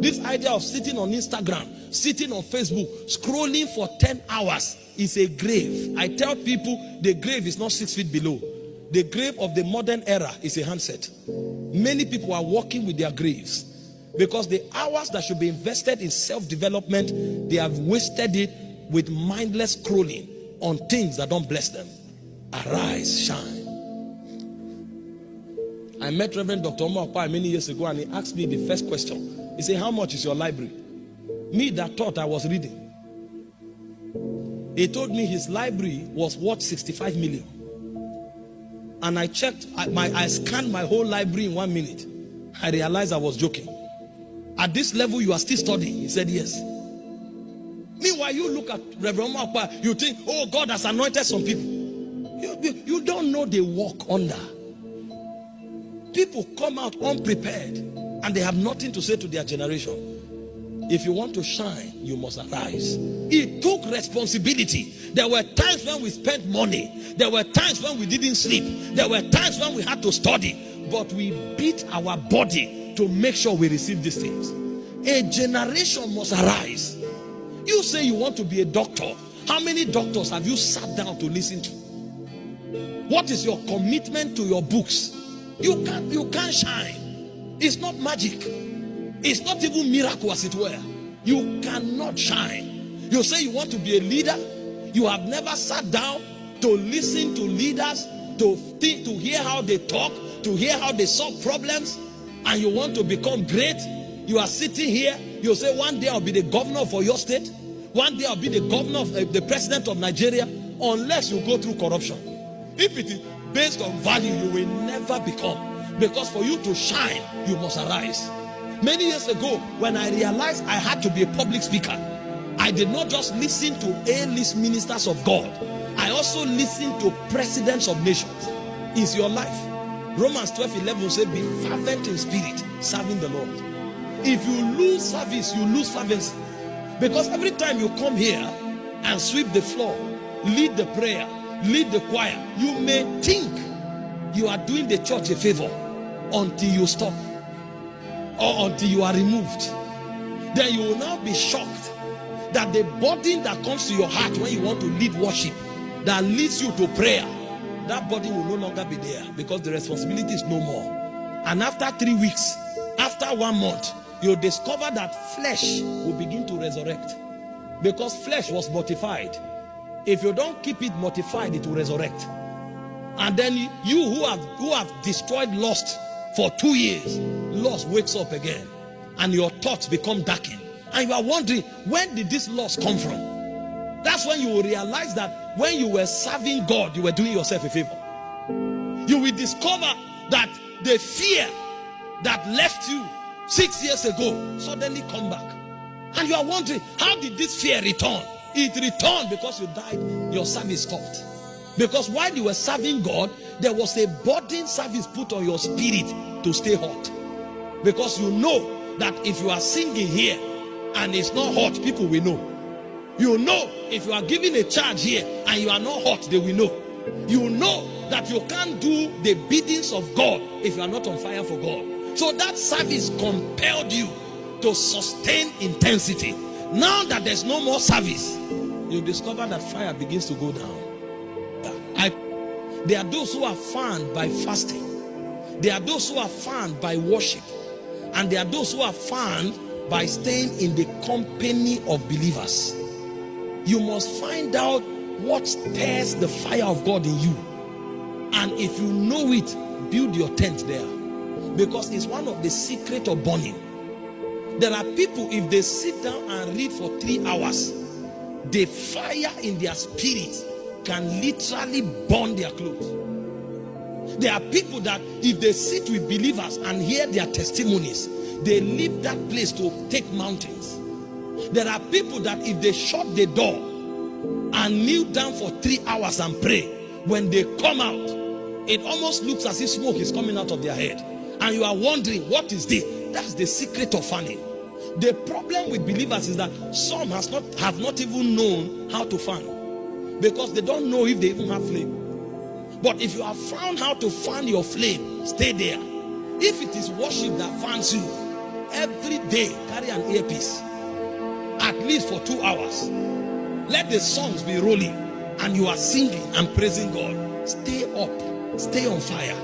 This idea of sitting on Instagram, sitting on Facebook, scrolling for 10 hours is a grave. I tell people the grave is not 6 feet below. The grave of the modern era is a handset. Many people are walking with their graves because the hours that should be invested in self-development, they have wasted it with mindless scrolling on things that don't bless them. Arise, shine. I met Reverend Dr. Omar Okpa many years ago, and he asked me the first question. He said, how much is your library? Me that thought I was reading. He told me his library was worth 65 million. And I checked, I scanned my whole library in 1 minute. I realized I was joking. At this level, you are still studying? He said, yes. Meanwhile, you look at Reverend Omar Okpa, you think, oh, God has anointed some people. You don't know they walk under. People come out unprepared and they have nothing to say to their generation. If you want to shine, you must arise. It took responsibility. There were times when we spent money. There were times when we didn't sleep. There were times when we had to study. But we beat our body to make sure we receive these things. A generation must arise. You say you want to be a doctor. How many doctors have you sat down to listen to? What is your commitment to your books? You can't shine. It's not magic. It's not even miracle, as it were. You cannot shine. You say you want to be a leader. You have never sat down to listen to leaders, to hear how they talk, to hear how they solve problems, and you want to become great. You are sitting here. You say, one day I'll be the governor for your state. One day I'll be the governor of the president of Nigeria, unless you go through corruption. If it is based on value, you will never become. Because for you to shine, you must arise. Many years ago, when I realized I had to be a public speaker, I did not just listen to A-list ministers of God. I also listened to presidents of nations. Is your life? Romans 12:11 says, be fervent in spirit, serving the Lord. If you lose service, you lose fervency. Because every time you come here and sweep the floor, lead the prayer, lead the choir, you may think you are doing the church a favor until you stop or until you are removed. Then you will now be shocked that the burden that comes to your heart when you want to lead worship, that leads you to prayer, that burden will no longer be there because the responsibility is no more. And after 3 weeks, after 1 month, you'll discover that flesh will begin to resurrect, because flesh was mortified. If you don't keep it mortified, it will resurrect. And then you who have destroyed lust for 2 years, lust wakes up again, and your thoughts become darkened, and you are wondering, when did this lust come from? That's when you will realize that when you were serving God, you were doing yourself a favor. You will discover that the fear that left you 6 years ago suddenly come back, and you are wondering, how did this fear return? It returned because you died, your service stopped. Because while you were serving God, there was a burden service put on your spirit to stay hot. Because you know that if you are singing here and it's not hot, people will know. You know if you are giving a charge here and you are not hot, they will know. You know that you can't do the biddings of God if you are not on fire for God. So that service compelled you to sustain intensity. Now that there's no more service, you discover that fire begins to go down. There are those who are fanned by fasting. There are those who are fanned by worship. And there are those who are fanned by staying in the company of believers. You must find out what stirs the fire of God in you. And if you know it, build your tent there. Because it's one of the secrets of burning. There are people, if they sit down and read for 3 hours, the fire in their spirit can literally burn their clothes. There are people that if they sit with believers and hear their testimonies, they leave that place to take mountains. There are people that if they shut the door and kneel down for 3 hours and pray, when they come out, it almost looks as if smoke is coming out of their head. And you are wondering, what is this? That's the secret of fanning. The problem with believers is that some have not even known how to fan, because they don't know if they even have flame. But if you have found how to fan your flame, stay there. If it is worship that fans you, every day carry an earpiece, at least for 2 hours. Let the songs be rolling and you are singing and praising God. Stay up, stay on fire.